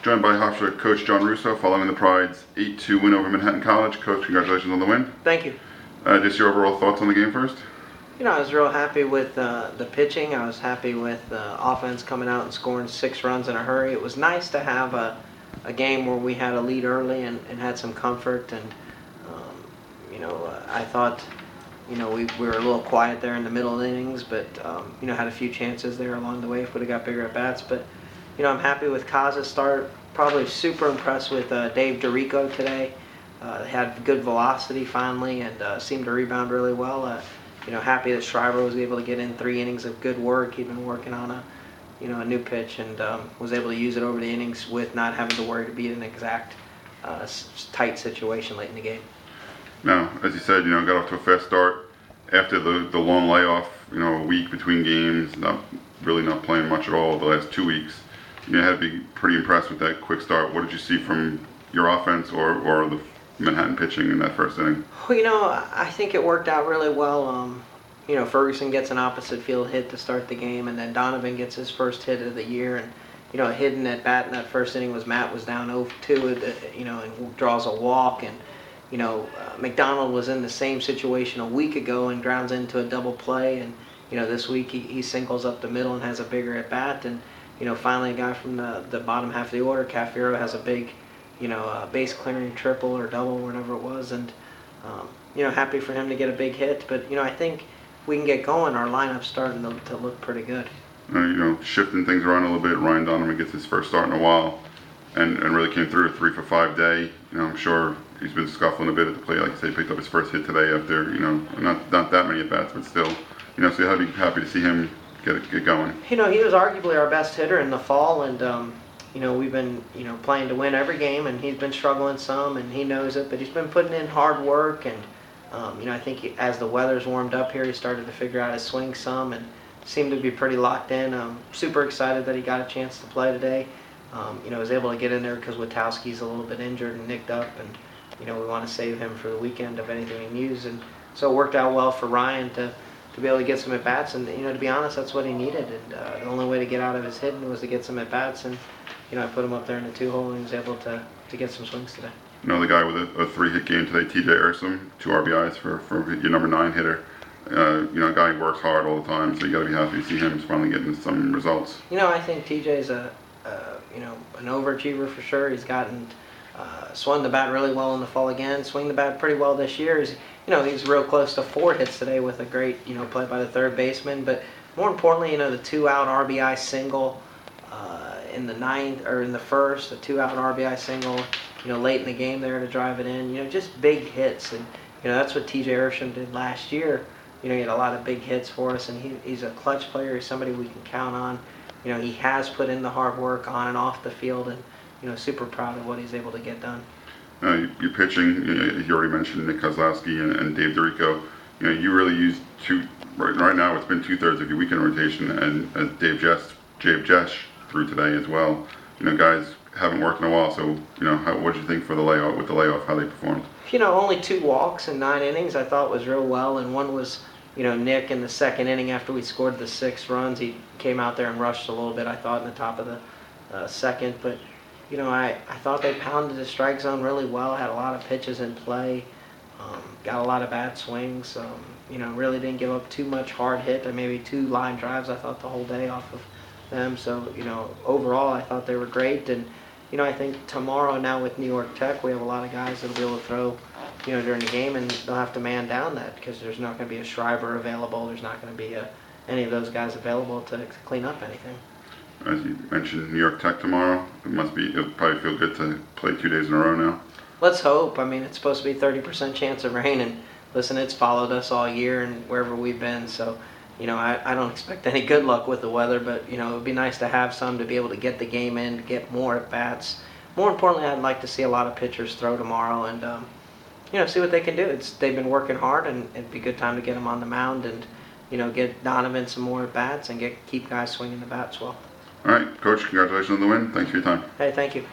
Joined by Hofstra coach John Russo following the Pride's 8-2 win over Manhattan College. Coach, congratulations on the win. Thank you. Just your overall thoughts on the game first? I was real happy with the pitching. I was happy with the offense coming out and scoring 6 runs in a hurry. It was nice to have a game where we had a lead early and had some comfort. And, I thought, we were a little quiet there in the middle innings, but, had a few chances there along the way if we would have got bigger at bats. But, I'm happy with Kaz's start. Probably super impressed with Dave DeRico today. Had good velocity finally and seemed to rebound really well. Happy that Schreiber was able to get in 3 innings of good work. He'd been working on a new pitch and was able to use it over the innings with not having to worry to be in an exact tight situation late in the game. Now, as you said, got off to a fast start after the long layoff. A week between games, not playing much at all the last 2 weeks. You had to be pretty impressed with that quick start. What did you see from your offense or the Manhattan pitching in that first inning? Well, I think it worked out really well. Ferguson gets an opposite field hit to start the game, and then Donovan gets his first hit of the year. And a hidden at bat in that first inning was Matt was down 0-2, and draws a walk. And McDonald was in the same situation a week ago and grounds into a double play. And this week he singles up the middle and has a bigger at bat. And finally a guy from the bottom half of the order, Cafiero, has a big base clearing triple or double, whatever it was, and happy for him to get a big hit. But I think we can get going. Our lineup's starting to look pretty good. Shifting things around a little bit. Ryan Donovan gets his first start in a while, and really came through a 3-for-5 day. I'm sure he's been scuffling a bit at the plate. Like you say, he picked up his first hit today after not that many at bats, but still, so you had to be happy to see him get going. He was arguably our best hitter in the fall, and we've been playing to win every game, and he's been struggling some, and he knows it, but he's been putting in hard work. And I think as the weather's warmed up here, he started to figure out his swing some and seemed to be pretty locked in. Super excited that he got a chance to play today. Was able to get in there because Witowski's a little bit injured and nicked up, and we want to save him for the weekend of anything he needs. And so it worked out well for Ryan to be able to get some at bats, and to be honest, that's what he needed. And the only way to get out of his hitting was to get some at bats, and I put him up there in the 2-hole, and he was able to get some swings today. The guy with a 3-hit game today, TJ Ersum, 2 RBIs for your number 9 hitter. A guy who works hard all the time, so you got to be happy to see him finally getting some results. I think TJ's an overachiever for sure. He's gotten swung the bat really well in the fall again. Swing the bat pretty well this year. He's real close to 4 hits today with a great play by the third baseman. But more importantly, the 2-out RBI single in the 9th or in the first, a 2-out RBI single. Late in the game there to drive it in. Just big hits, and that's what TJ Ersum did last year. He had a lot of big hits for us, and he's a clutch player. He's somebody we can count on. He has put in the hard work on and off the field, and super proud of what he's able to get done. Your pitching, you already mentioned Nick Kozlowski and Dave DeRico. You really used right now. It's been 2/3 of your weekend rotation, and as Dave Jesh threw today as well. Guys haven't worked in a while, so what did you think for the layoff? How they performed? Only 2 walks in 9 innings I thought was real well, and one was Nick in the second inning after we scored the 6 runs. He came out there and rushed a little bit, I thought, in the top of the second. But I thought they pounded the strike zone really well, had a lot of pitches in play, got a lot of bad swings, really didn't give up too much hard hit, and maybe 2 line drives I thought the whole day off of them. So overall I thought they were great. And I think tomorrow now with New York Tech, we have a lot of guys that'll be able to throw during the game, and they'll have to man down that because there's not going to be a Schreiber available. There's not going to be any of those guys available to clean up anything. As you mentioned, New York Tech tomorrow. It'll probably feel good to play 2 days in a row now. Let's hope. It's supposed to be 30% chance of rain, and listen, it's followed us all year and wherever we've been. So, I don't expect any good luck with the weather, but it would be nice to have some to be able to get the game in, to get more at bats. More importantly, I'd like to see a lot of pitchers throw tomorrow and see what they can do. They've been working hard, and it'd be a good time to get them on the mound and get Donovan some more at bats and keep guys swinging the bats well. All right, Coach, congratulations on the win. Thanks for your time. Hey, thank you.